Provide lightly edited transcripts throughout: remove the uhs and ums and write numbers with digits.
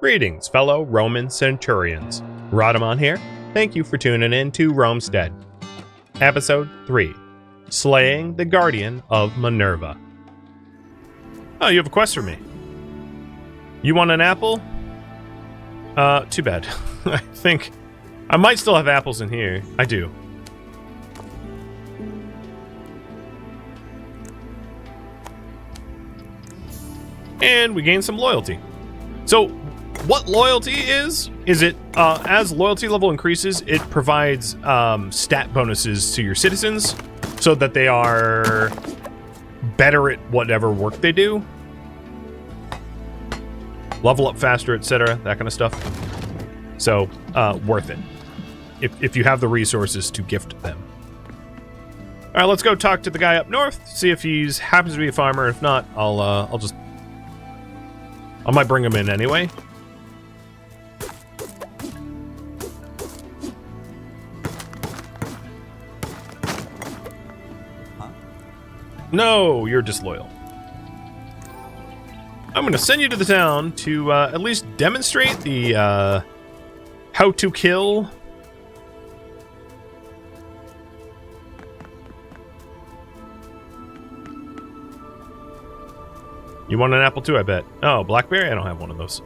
Greetings, fellow Roman centurions. Rhadamant here. Thank you for tuning in to Romestead. Episode 3. Slaying the Guardian of Minerva. Oh, you have a quest for me. You want an apple? Too bad. I think I might still have apples in here. I do. And we gain some loyalty. So, what loyalty is it, as loyalty level increases, it provides stat bonuses to your citizens so that they are better at whatever work they do. Level up faster, etc., that kind of stuff. So, worth it. If you have the resources to gift them. Alright, let's go talk to the guy up north, see if he happens to be a farmer. If not, I might bring him in anyway. No, you're disloyal. I'm going to send you to the town to at least demonstrate the how to kill. You want an apple too, I bet. Oh, blackberry? I don't have one of those.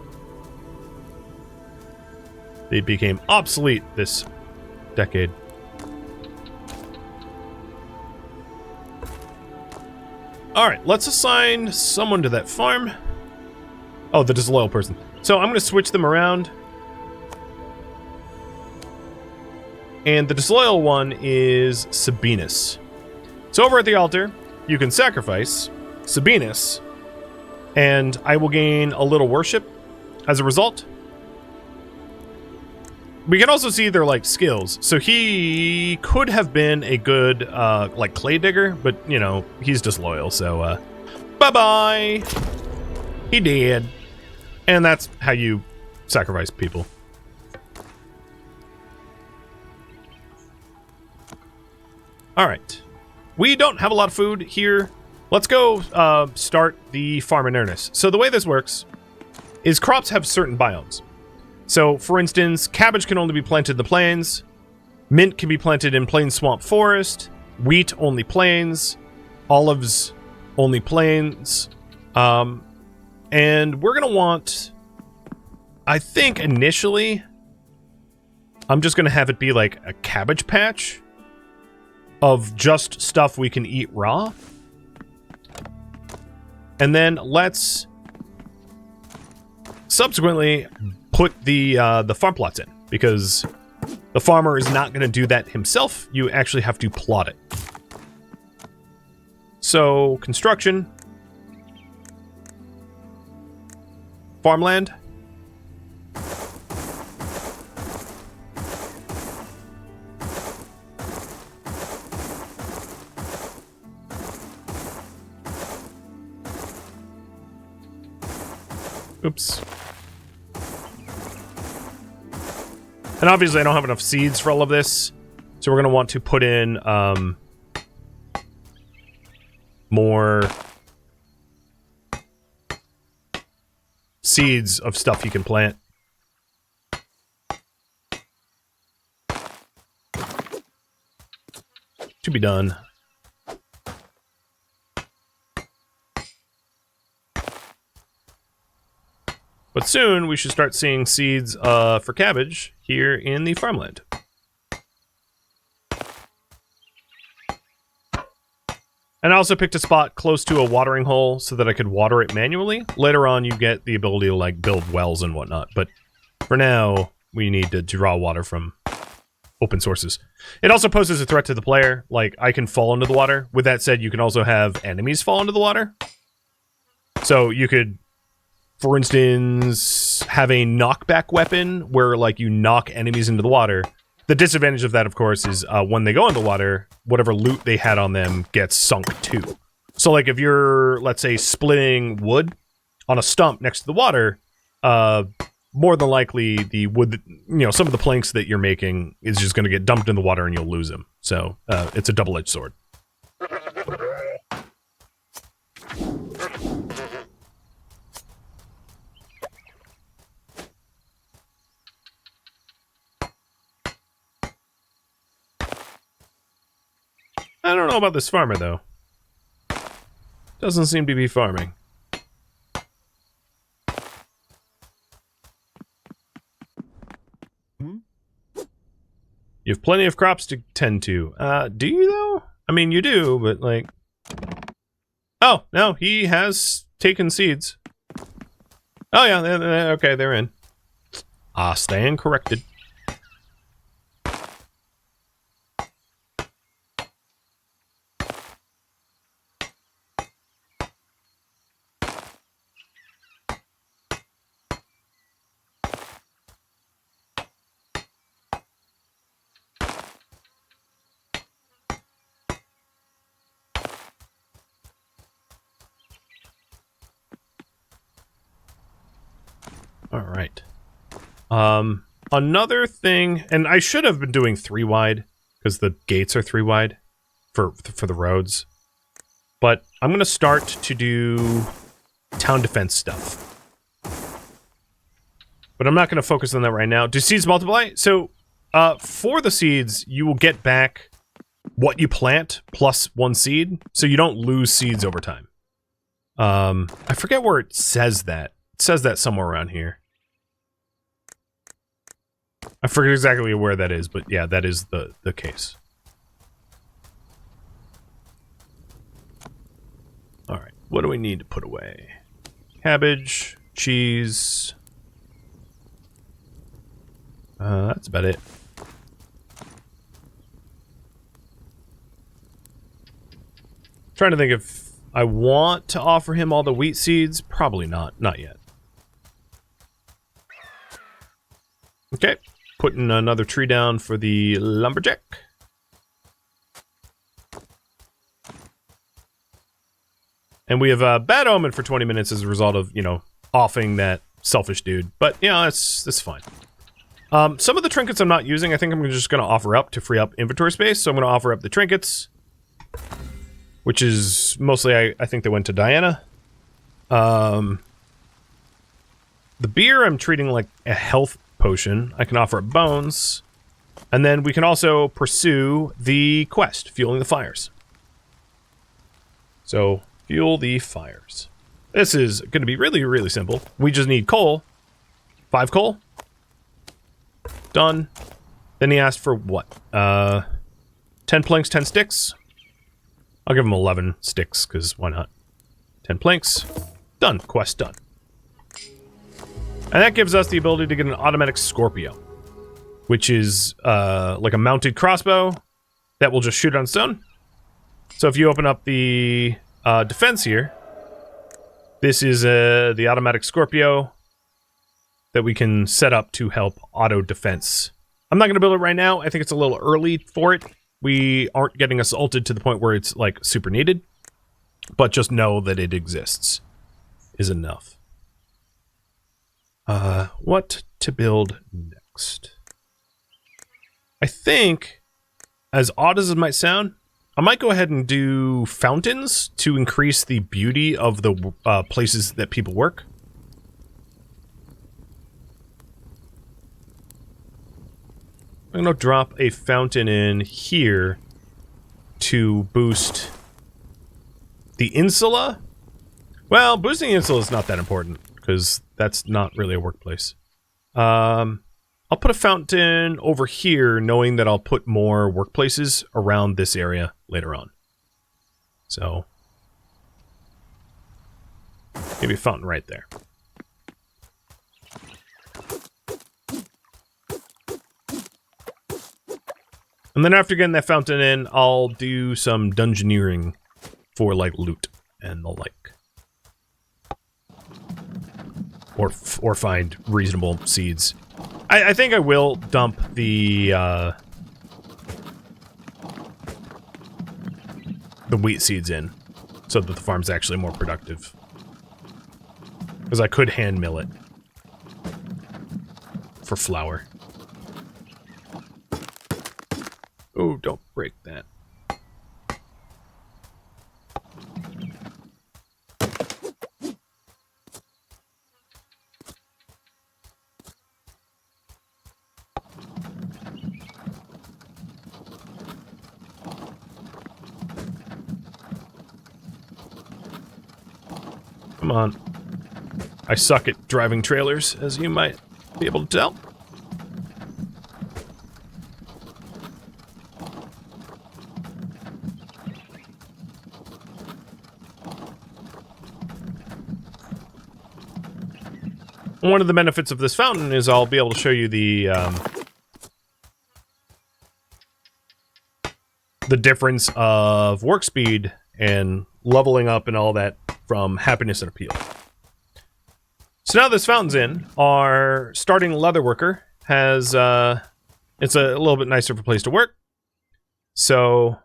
They became obsolete this decade. Alright, let's assign someone to that farm. Oh, the disloyal person. So I'm going to switch them around. And the disloyal one is Sabinus. So over at the altar, you can sacrifice Sabinus, and I will gain a little worship as a result. We can also see their, skills. So he could have been a good, clay digger, but, you know, he's disloyal, so, bye-bye! He did. And that's how you sacrifice people. Alright. We don't have a lot of food here. Let's go, start the farm in earnest. So the way this works is crops have certain biomes. So, for instance, cabbage can only be planted in the plains, mint can be planted in plain swamp forest, wheat only plains, olives only plains, and we're going to want, I think initially, I'm just going to have it be like a cabbage patch of just stuff we can eat raw. And then let's subsequently put the farm plots in, because the farmer is not going to do that himself. You actually have to plot it. So, construction. Farmland. Oops. And obviously I don't have enough seeds for all of this, so we're going to want to put in more seeds of stuff you can plant. To be done. But soon, we should start seeing seeds for cabbage here in the farmland. And I also picked a spot close to a watering hole so that I could water it manually. Later on, you get the ability to, build wells and whatnot. But for now, we need to draw water from open sources. It also poses a threat to the player. I can fall into the water. With that said, you can also have enemies fall into the water. So you could, for instance, have a knockback weapon where, you knock enemies into the water. The disadvantage of that, of course, is when they go in the water, whatever loot they had on them gets sunk too. So, if you're, let's say, splitting wood on a stump next to the water, more than likely the wood, some of the planks that you're making is just going to get dumped in the water and you'll lose them. So, it's a double-edged sword. I don't know about this farmer, though. Doesn't seem to be farming. You have plenty of crops to tend to. Do you, though? I mean, you do, but, like... Oh, no, he has taken seeds. Oh, yeah, okay, they're in. Stand corrected. All right. Another thing, and I should have been doing 3 wide because the gates are 3 wide for the roads. But I'm going to start to do town defense stuff. But I'm not going to focus on that right now. Do seeds multiply? So, for the seeds, you will get back what you plant plus 1 seed, so you don't lose seeds over time. I forget where it says that. It says that somewhere around here. I forget exactly where that is, but yeah, that is the case. Alright, what do we need to put away? Cabbage, cheese... that's about it. Trying to think if I want to offer him all the wheat seeds. Probably not. Not yet. Okay. Putting another tree down for the lumberjack. And we have a bad omen for 20 minutes as a result of, you know, offing that selfish dude. But, you know, that's fine. Some of the trinkets I'm not using, I think I'm just going to offer up to free up inventory space. So I'm going to offer up the trinkets, which is mostly, I think they went to Diana. The beer I'm treating like a health potion. I can offer up bones. And then we can also pursue the quest, fueling the fires. So, fuel the fires. This is going to be really, really simple. We just need coal. 5 coal. Done. Then he asked for what? 10 planks, 10 sticks. I'll give him 11 sticks, because why not? 10 planks. Done. Quest done. And that gives us the ability to get an automatic Scorpio, which is like a mounted crossbow that will just shoot on stone. So if you open up the defense here, this is the automatic Scorpio that we can set up to help auto defense. I'm not going to build it right now. I think it's a little early for it. We aren't getting assaulted to the point where it's like super needed, but just know that it exists is enough. What to build next? I think, as odd as it might sound, I might go ahead and do fountains to increase the beauty of the places that people work. I'm going to drop a fountain in here to boost the insula. Well, boosting the insula is not that important, because that's not really a workplace. I'll put a fountain over here, knowing that I'll put more workplaces around this area later on. So, maybe a fountain right there. And then after getting that fountain in, I'll do some dungeoneering for, like, loot and the like. Or find reasonable seeds. I think I will dump the wheat seeds in, so that the farm's actually more productive. Because I could hand mill it for flour. Oh, don't break that. on. I suck at driving trailers, as you might be able to tell. One of the benefits of this fountain is I'll be able to show you the difference of work speed and leveling up and all that from happiness and appeal. So now this fountain's in, our starting leatherworker has, it's a little bit nicer of a place to work. So,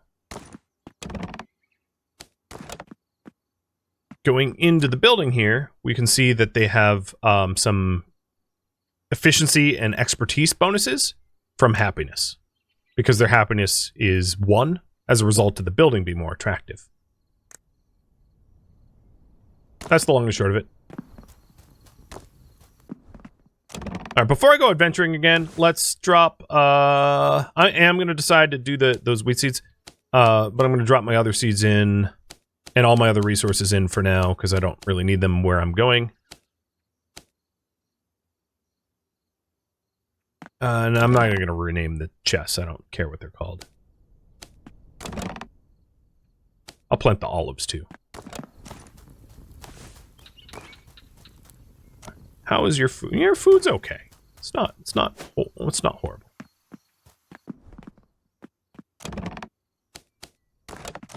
going into the building here, we can see that they have some efficiency and expertise bonuses from happiness, because their happiness is 1 as a result of the building being more attractive. That's the long and short of it. Alright, before I go adventuring again, let's drop, I am going to decide to do those wheat seeds, but I'm going to drop my other seeds in, and all my other resources in for now, because I don't really need them where I'm going. And I'm not going to rename the chests, I don't care what they're called. I'll plant the olives too. How is your food? Your food's okay. It's not horrible.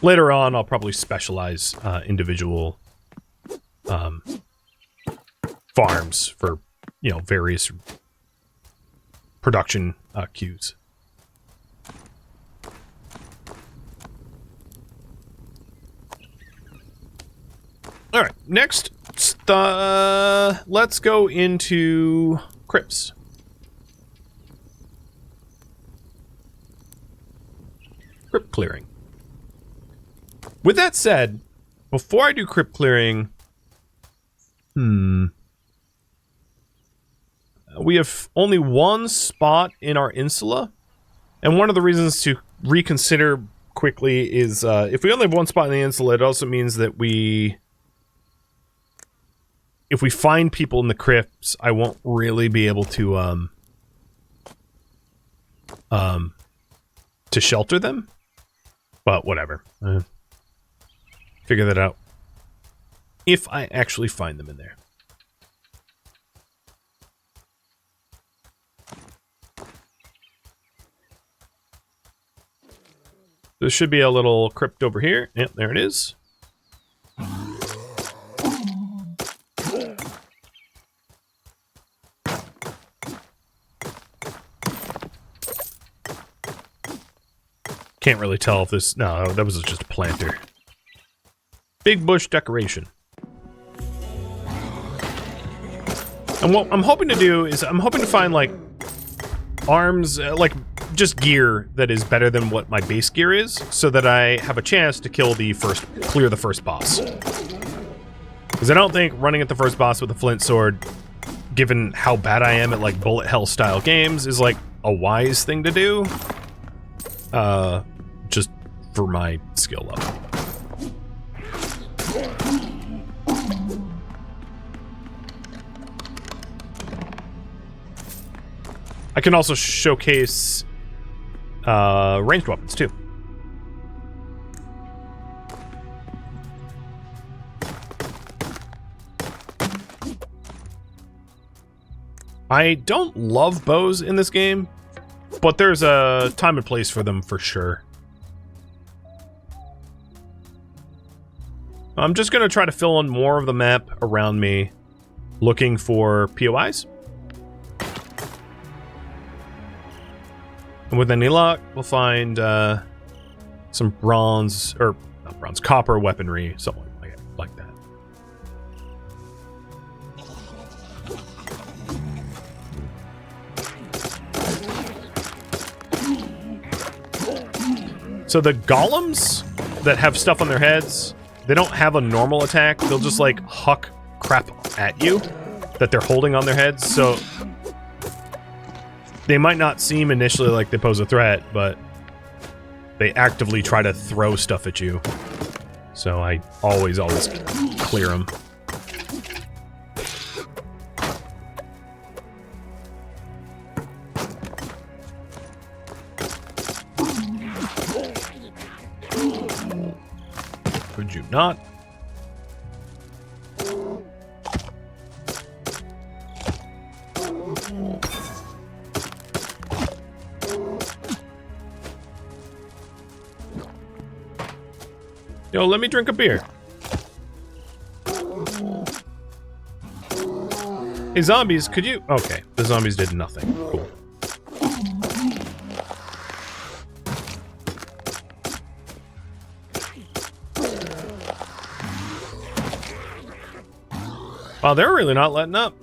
Later on, I'll probably specialize individual farms for, you know, various production queues. All right, next, let's go into crypts. Crypt clearing. With that said, before I do crypt clearing, we have only one spot in our insula, and one of the reasons to reconsider quickly is if we only have one spot in the insula, it also means that if we find people in the crypts, I won't really be able to shelter them. But whatever. Figure that out if I actually find them in there. There should be a little crypt over here. Yep, there it is. Can't really tell if this... No, that was just a planter. Big bush decoration. And what I'm hoping to do is I'm hoping to find, like, arms, like, just gear that is better than what my base gear is, so that I have a chance to clear the first boss. Because I don't think running at the first boss with a flint sword, given how bad I am at, like, bullet hell style games, is, like, a wise thing to do. Just for my skill level. I can also showcase ranged weapons too. I don't love bows in this game, but there's a time and place for them for sure. I'm just going to try to fill in more of the map around me, looking for POIs. And with any luck, we'll find some bronze, or not bronze, copper weaponry, something like that. So the golems that have stuff on their heads, they don't have a normal attack. They'll just, like, huck crap at you that they're holding on their heads. So they might not seem initially like they pose a threat, but they actively try to throw stuff at you. So I always clear them. Could you not? Yo, let me drink a beer. Hey, zombies, could you... Okay, the zombies did nothing. Cool. Wow, they're really not letting up.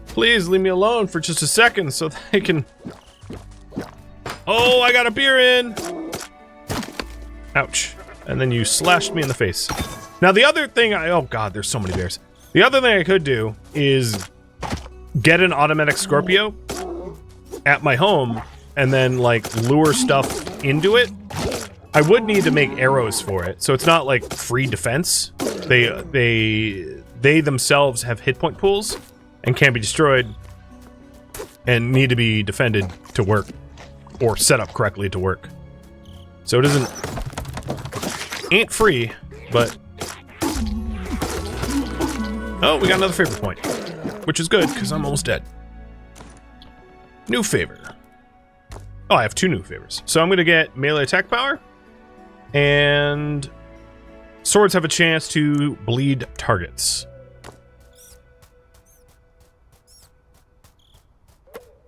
Please leave me alone for just a second so they can... Oh, I got a beer in! Ouch. And then you slashed me in the face. Now the other thing oh god, there's so many bears. The other thing I could do is get an automatic Scorpio at my home and then like lure stuff into it. I would need to make arrows for it, so it's not like free defense. They themselves have hit point pools and can't be destroyed and need to be defended to work or set up correctly to work. So it ain't free, but oh, we got another favor point, which is good because I'm almost dead. New favor. Oh, I have 2 new favors. So I'm going to get melee attack power, and swords have a chance to bleed targets.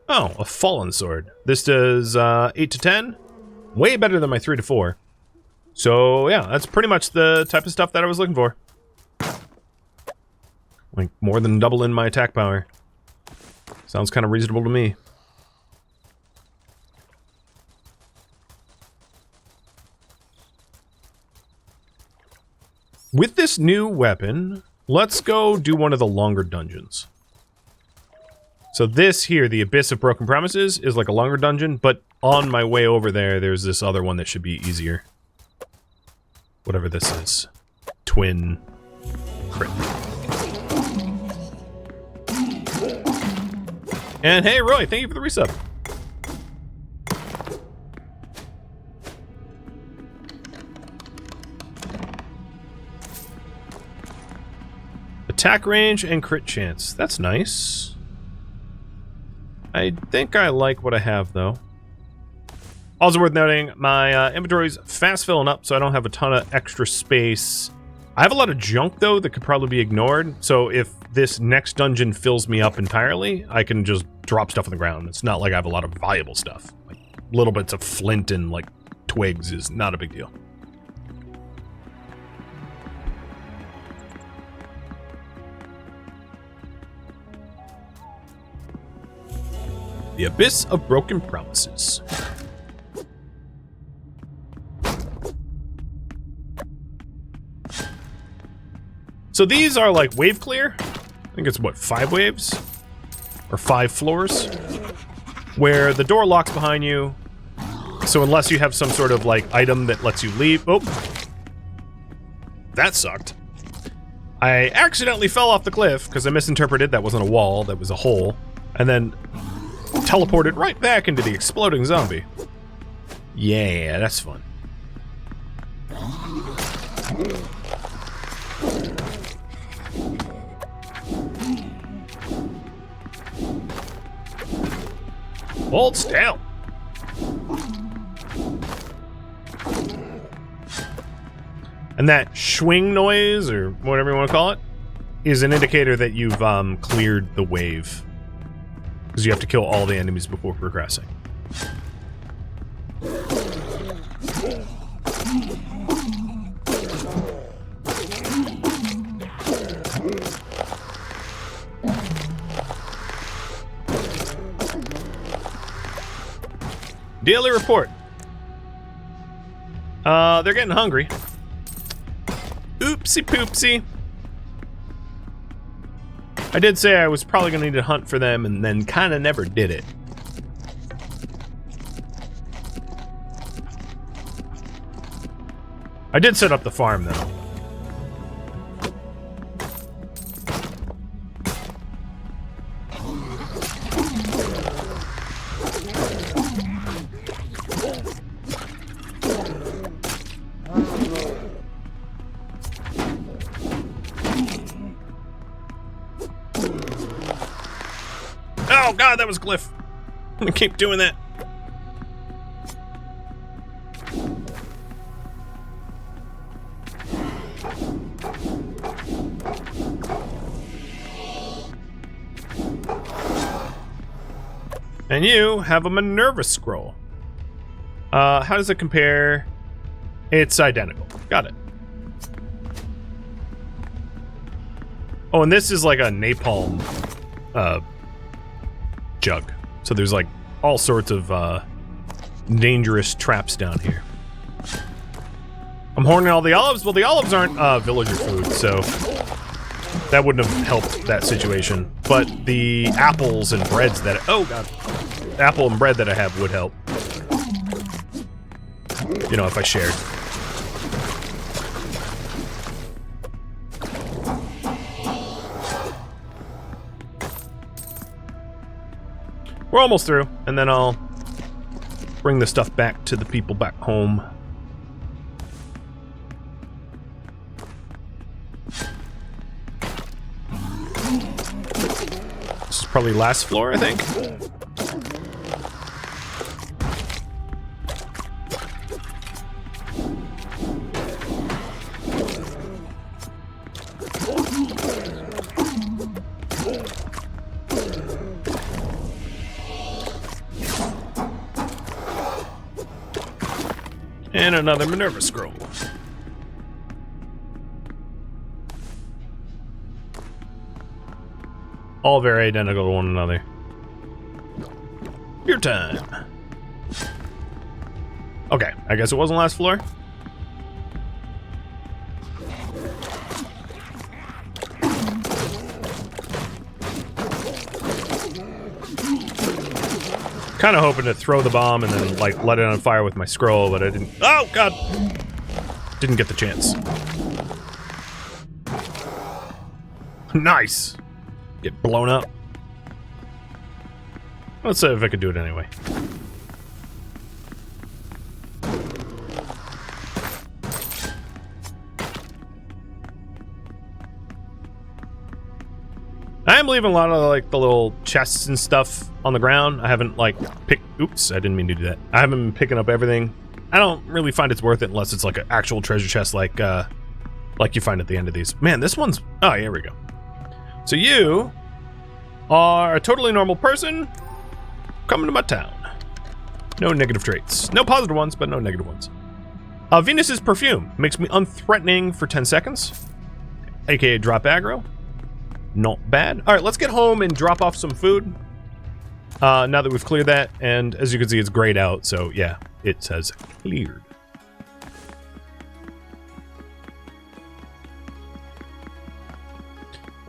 Oh, a fallen sword. This does 8 to 10. Way better than my 3 to 4. So yeah, that's pretty much the type of stuff that I was looking for. Like, more than double in my attack power. Sounds kind of reasonable to me. With this new weapon, let's go do one of the longer dungeons. So this here, the Abyss of Broken Promises, is like a longer dungeon, but on my way over there, there's this other one that should be easier. Whatever this is. Twin crit. And hey, Roy, thank you for the resub. Attack range and crit chance. That's nice. I think I like what I have, though. Also worth noting, my inventory's fast filling up, so I don't have a ton of extra space. I have a lot of junk, though, that could probably be ignored. So if this next dungeon fills me up entirely, I can just drop stuff on the ground. It's not like I have a lot of valuable stuff. Like, little bits of flint and, like, twigs is not a big deal. The Abyss of Broken Promises. So these are like wave clear. I think it's what, 5 waves? Or 5 floors? Where the door locks behind you. So unless you have some sort of like item that lets you leave. Oh. That sucked. I accidentally fell off the cliff because I misinterpreted that wasn't a wall, that was a hole. And then teleported right back into the exploding zombie. Yeah, that's fun. Hold down. And that swing noise, or whatever you want to call it, is an indicator that you've cleared the wave. Because you have to kill all the enemies before progressing. Daily report. They're getting hungry. Oopsie poopsie. I did say I was probably going to need to hunt for them and then kind of never did it. I did set up the farm, though. Oh god, that was Glyph. I'm gonna keep doing that. And you have a Minerva scroll. How does it compare? It's identical. Got it. Oh, and this is like a napalm jug. So there's like all sorts of dangerous traps down here. I'm horning all the olives. Well, the olives aren't villager food, so that wouldn't have helped that situation. But the apples and breads that... Oh, God. The apple and bread that I have would help. You know, if I shared. We're almost through, and then I'll bring the stuff back to the people back home. This is probably last floor, I think. And another Minerva scroll. All very identical to one another. Your time. Okay, I guess it wasn't last floor. Kind of hoping to throw the bomb and then like let it on fire with my scroll, but I didn't. Oh god! Didn't get the chance. Nice. Get blown up. Let's see if I could do it anyway. I am leaving a lot of like the little chests and stuff on the ground. I haven't like picked. Oops, I didn't mean to do that. I haven't been picking up everything. I don't really find it's worth it unless it's like an actual treasure chest, like you find at the end of these. Man, this one's. Oh, here we go. So you are a totally normal person coming to my town. No negative traits. No positive ones, but no negative ones. Venus's perfume makes me unthreatening for 10 seconds, aka drop aggro. Not bad. All right, let's get home and drop off some food. Now that we've cleared that, and as you can see, it's grayed out, so yeah, it says cleared.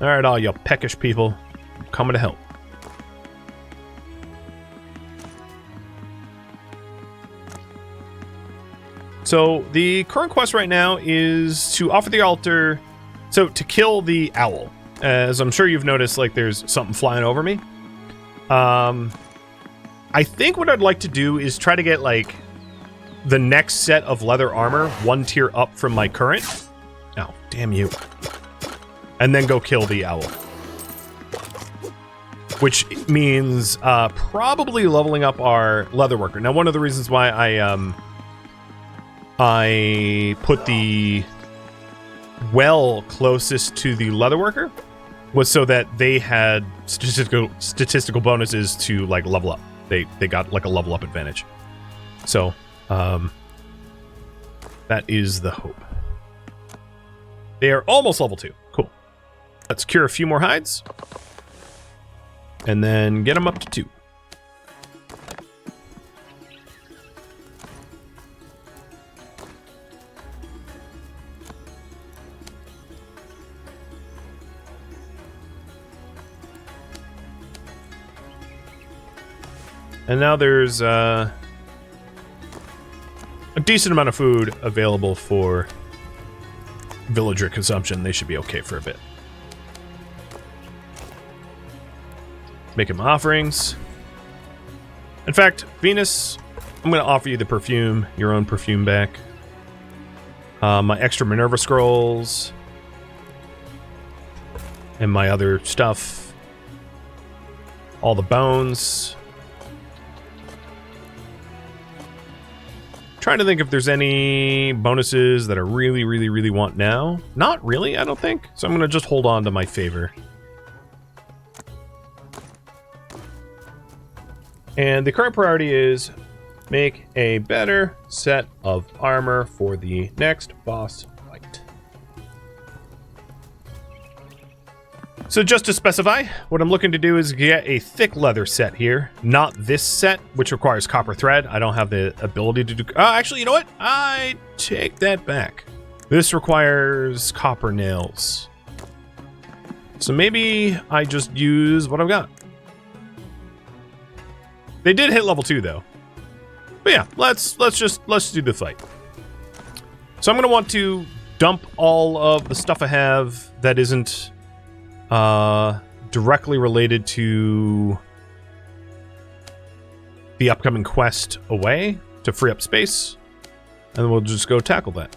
All right, all you peckish people, I'm coming to help. So the current quest right now is to offer the altar, so to kill the owl. As I'm sure you've noticed, like, there's something flying over me. I think what I'd like to do is try to get, like, the next set of leather armor one tier up from my current. Oh, damn you. And then go kill the owl. Which means probably leveling up our leatherworker. Now, one of the reasons why I put the well closest to the leatherworker was so that they had statistical bonuses to like level up. They got like a level up advantage. So that is the hope. They are almost level 2. Cool. Let's cure a few more hides. And then get them up to 2. And now there's a decent amount of food available for villager consumption. They should be okay for a bit. Make him offerings. In fact, Venus, I'm going to offer you the perfume, your own perfume back. My extra Minerva scrolls. And my other stuff. All the bones. Trying to think if there's any bonuses that I really want now. Not really, I don't think. So I'm going to just hold on to my favor. And the current priority is make a better set of armor for the next boss fight. So just to specify, what I'm looking to do is get a thick leather set here. Not this set, which requires copper thread. I don't have the ability to do... actually, you know what? I take that back. This requires copper nails. So maybe I just use what I've got. They did hit level 2 though. But yeah, let's do the fight. So I'm gonna want to dump all of the stuff I have that isn't directly related to the upcoming quest away to free up space, and then we'll just go tackle that.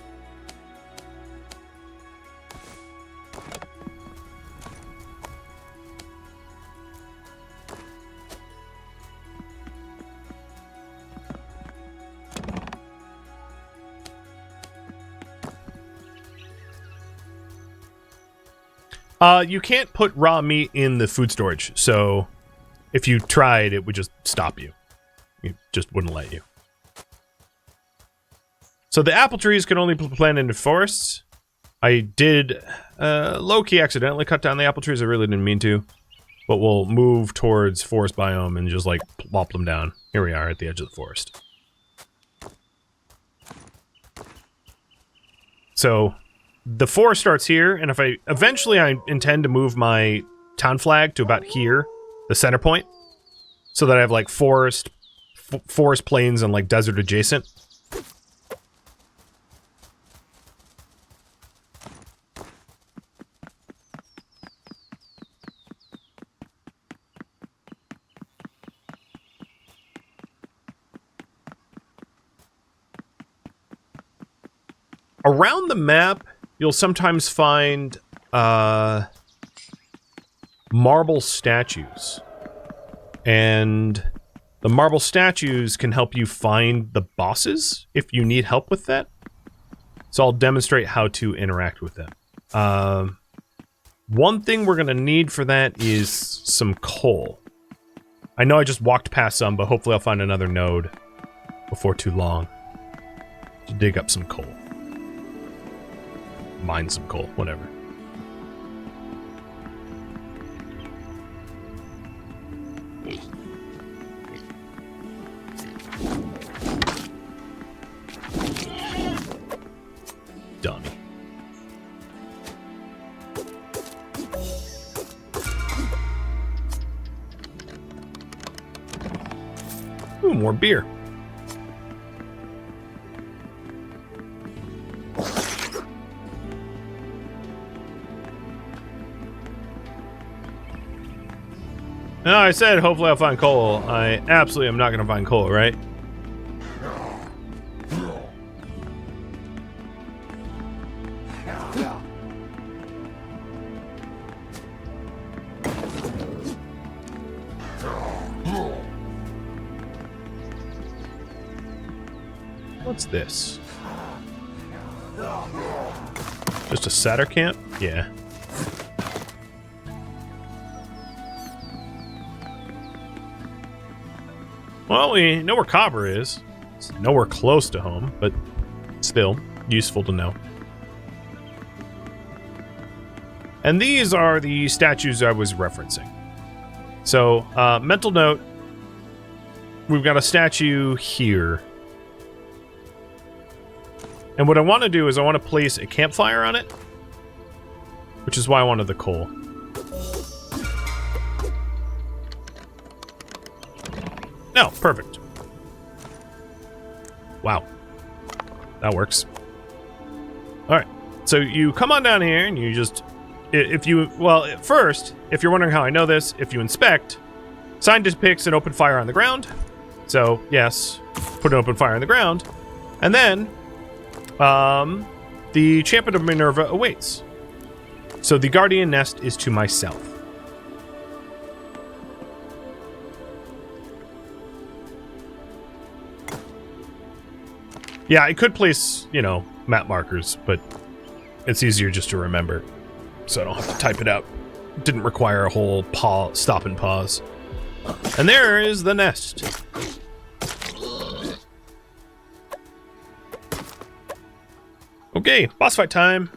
You can't put raw meat in the food storage, so if you tried, it would just stop you. It just wouldn't let you. So the apple trees can only be planted in forests. I did low-key accidentally cut down the apple trees. I really didn't mean to. But we'll move towards forest biome and just like plop them down. Here we are at the edge of the forest. So the forest starts here, and if I eventually I intend to move my town flag to about here, the center point, so that I have like forest plains and like desert adjacent. Around the map, you'll sometimes find marble statues. And the marble statues can help you find the bosses if you need help with that. So I'll demonstrate how to interact with them. One thing we're going to need for that is some coal. I know I just walked past some, but hopefully I'll find another node before too long to dig up some coal. Mine some coal, whatever. Dummy. Ooh, more beer. No, I said hopefully I'll find coal. I absolutely am not going to find coal, right? What's this? Just a satyr camp? Yeah. Well, we know where copper is. It's nowhere close to home, but still useful to know. And these are the statues I was referencing. So, mental note, we've got a statue here. And what I want to do is I want to place a campfire on it, which is why I wanted the coal. No, perfect. Wow. that works. All right. So you come on down here and you just, first, if you're wondering how I know this, if you inspect, sign depicts an open fire on the ground. So yes, put an open fire on the ground. And then the champion of Minerva awaits. So the guardian nest is to myself. Yeah, I could place, map markers, but it's easier just to remember, so I don't have to type it out. Didn't require a whole stop and pause. And there is the nest. Okay, boss fight time.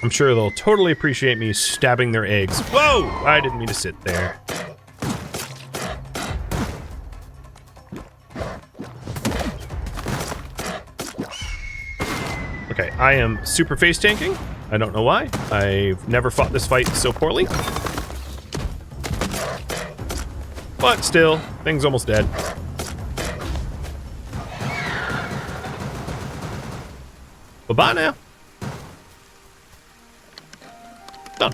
I'm sure they'll totally appreciate me stabbing their eggs. Whoa! I didn't mean to sit there. Okay, I am super face tanking. I don't know why. I've never fought this fight so poorly. But still, thing's almost dead. Bye-bye now. Done.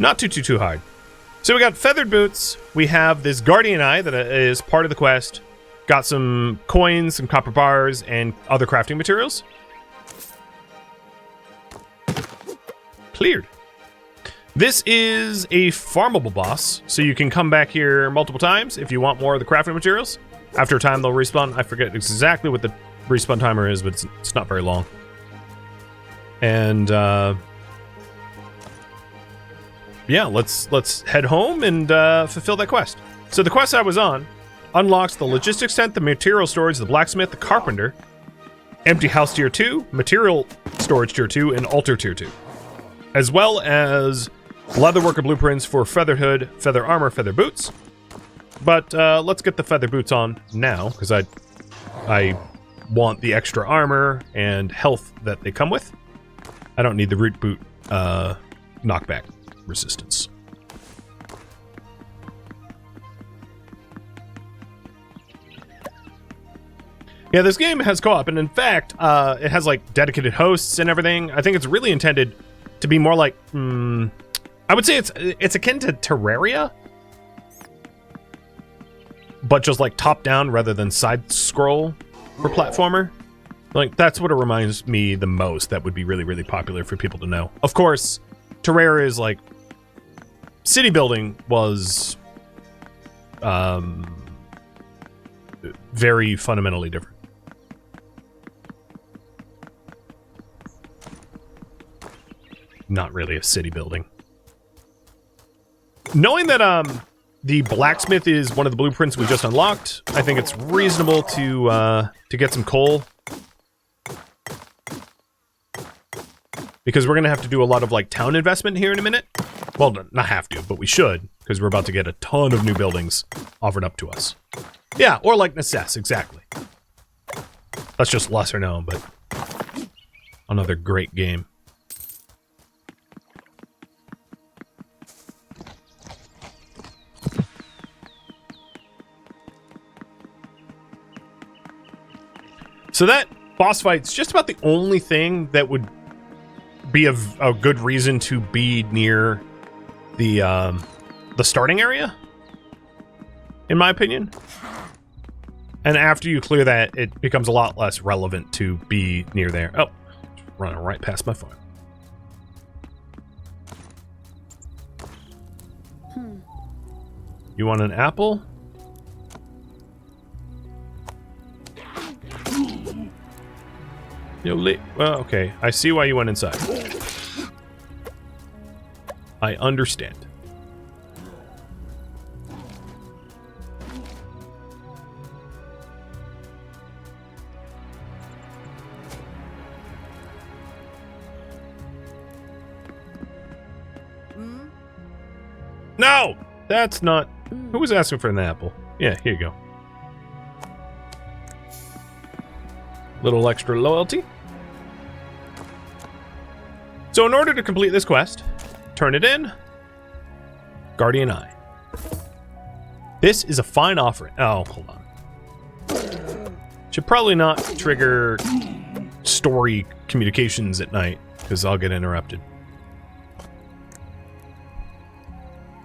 Not too hard. So we got feathered boots. We have this guardian eye that is part of the quest. Got some coins, some copper bars, and other crafting materials. Cleared. This is a farmable boss, so you can come back here multiple times if you want more of the crafting materials. After a time, they'll respawn. I forget exactly what the respawn timer is, but it's not very long. And yeah, let's head home and fulfill that quest. So the quest I was on unlocks the logistics tent, the material storage, the blacksmith, the carpenter, empty house tier 2, material storage tier 2, and altar tier 2. As well as leatherworker blueprints for feather hood, feather armor, feather boots. But let's get the feather boots on now, because I want the extra armor and health that they come with. I don't need the root boot knockback resistance. Yeah, this game has co-op, and in fact, it has like dedicated hosts and everything. I think it's really intended to be more like, I would say it's akin to Terraria, but just like top down rather than side scroll for platformer. Like that's what it reminds me the most. That would be really, really popular for people to know. Of course, Terraria is like city building was very fundamentally different. Not really a city building. Knowing that the blacksmith is one of the blueprints we just unlocked, I think it's reasonable to get some coal. Because we're gonna have to do a lot of like town investment here in a minute. Well, not have to, but we should, because we're about to get a ton of new buildings offered up to us. Yeah, or like Necess, exactly. That's just lesser known, but another great game. So that boss fight's just about the only thing that would be a good reason to be near the starting area, in my opinion. And after you clear that, it becomes a lot less relevant to be near there. Oh, running right past my phone. You want an apple? Well, okay. I see why you went inside. I understand. No! That's not... Who was asking for an apple? Yeah, here you go. Little extra loyalty. So in order to complete this quest, turn it in. Guardian Eye. This is a fine offering. Oh, hold on. Should probably not trigger story communications at night, because I'll get interrupted.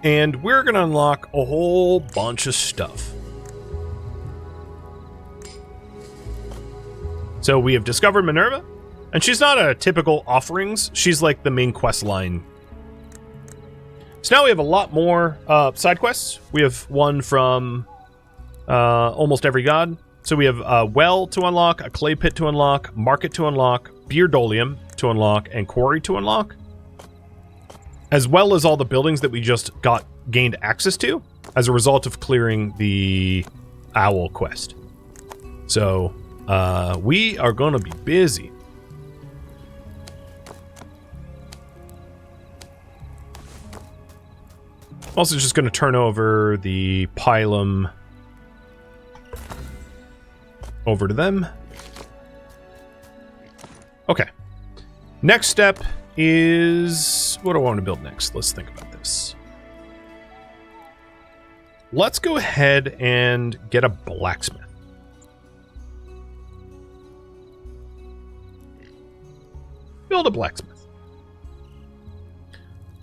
And we're going to unlock a whole bunch of stuff. So we have discovered Minerva, and she's not a typical offerings. She's like the main quest line. So now we have a lot more side quests. We have one from almost every god. So we have a well to unlock, a clay pit to unlock, market to unlock, beardolium to unlock, and quarry to unlock. As well as all the buildings that we just gained access to as a result of clearing the owl quest. So we are going to be busy. Also just going to turn over the pylum over to them. Okay. Next step is... what do I want to build next? Let's think about this. Let's go ahead and get a blacksmith. Build a blacksmith.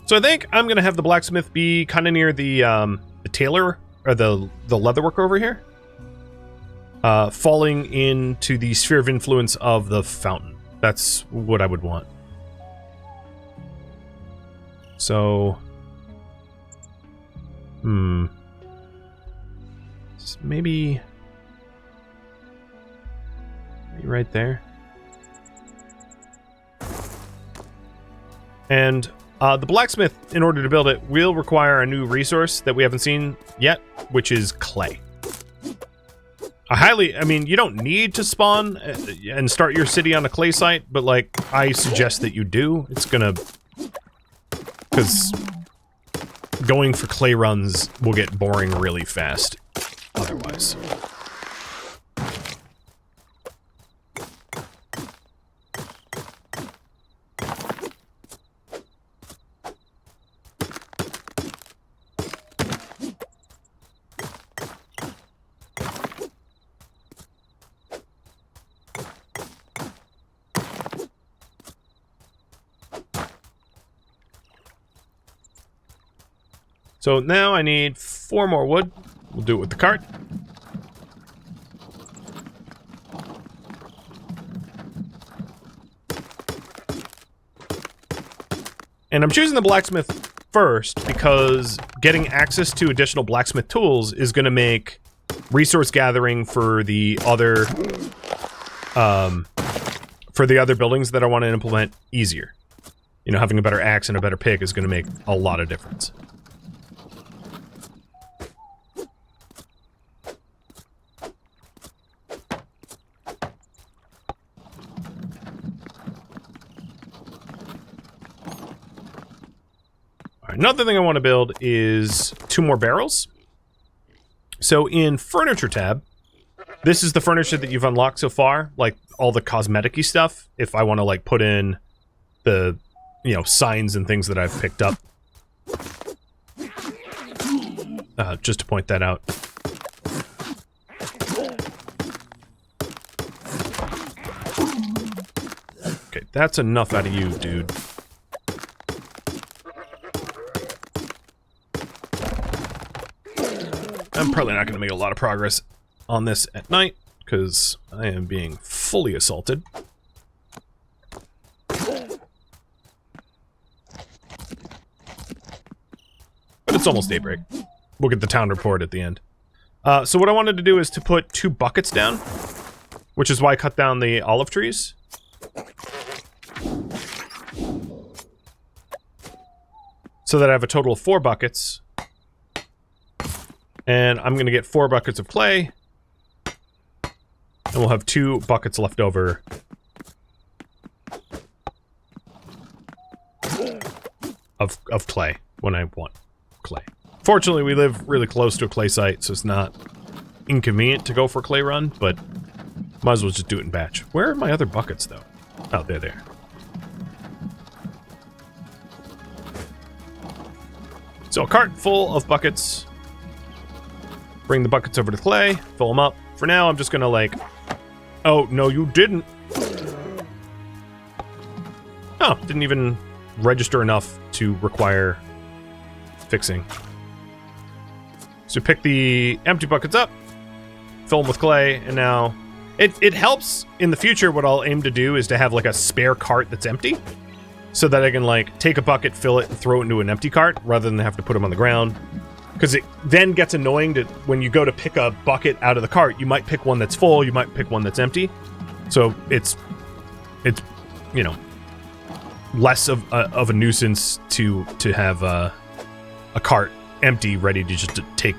So I think I'm going to have the blacksmith be kind of near the tailor, or the leatherworker over here. Falling into the sphere of influence of the fountain. That's what I would want. So... maybe right there. And the blacksmith, in order to build it, will require a new resource that we haven't seen yet, which is clay. I mean, you don't need to spawn and start your city on a clay site, but, like, I suggest that you do. It's gonna... because going for clay runs will get boring really fast otherwise. So now I need 4 more wood. We'll do it with the cart. And I'm choosing the blacksmith first because getting access to additional blacksmith tools is going to make resource gathering for the other buildings that I want to implement easier. You know, having a better axe and a better pick is going to make a lot of difference. Another thing I want to build is 2 more barrels. So in furniture tab, this is the furniture that you've unlocked so far, like all the cosmetic-y stuff. If I want to like put in the, you know, signs and things that I've picked up. Just to point that out. Okay, that's enough out of you, dude. I'm probably not going to make a lot of progress on this at night, because I am being fully assaulted. But it's almost daybreak. We'll get the town report at the end. So what I wanted to do is to put 2 buckets down, which is why I cut down the olive trees. So that I have a total of 4 buckets. And I'm going to get 4 buckets of clay. And we'll have 2 buckets left over. Of clay, when I want clay. Fortunately, we live really close to a clay site, so it's not inconvenient to go for a clay run, but might as well just do it in batch. Where are my other buckets, though? Oh, they're there. So a cart full of buckets. Bring the buckets over to clay, fill them up. For now, I'm just gonna, like, Oh, no, you didn't. Oh, didn't even register enough to require fixing. So pick the empty buckets up, fill them with clay, and now it helps in the future. What I'll aim to do is to have like a spare cart that's empty, so that I can like take a bucket, fill it, and throw it into an empty cart rather than have to put them on the ground. Because it then gets annoying to when you go to pick a bucket out of the cart, you might pick one that's full, you might pick one that's empty. So it's you know, less of a nuisance to have a cart empty, ready to just to take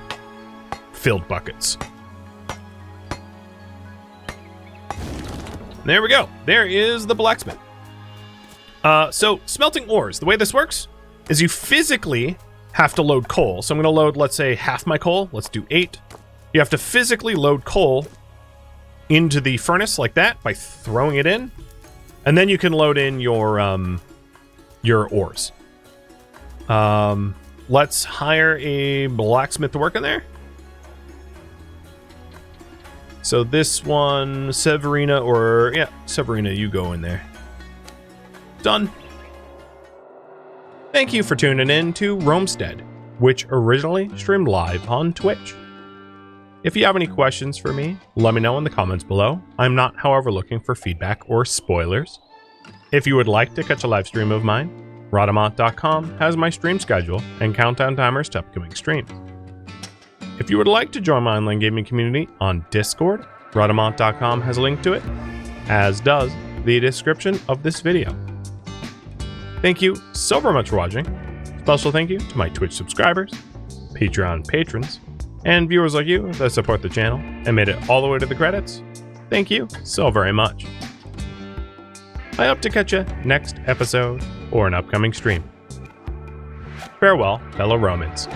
filled buckets. There we go. There is the blacksmith. So smelting ores. The way this works is you physically have to load coal. So I'm going to load, let's say, half my coal. Let's do 8. You have to physically load coal into the furnace like that by throwing it in, and then you can load in your ores. Let's hire a blacksmith to work in there. So this one, Severina, Severina, you go in there. Done. Thank you for tuning in to Romestead, which originally streamed live on Twitch. If you have any questions for me, let me know in the comments below. I'm not, however, looking for feedback or spoilers. If you would like to catch a live stream of mine, Rhadamant.com has my stream schedule and countdown timers to upcoming streams. If you would like to join my online gaming community on Discord, Rhadamant.com has a link to it, as does the description of this video. Thank you so very much for watching. Special thank you to my Twitch subscribers, Patreon patrons, and viewers like you that support the channel and made it all the way to the credits. Thank you so very much. I hope to catch you next episode or an upcoming stream. Farewell, fellow Romans.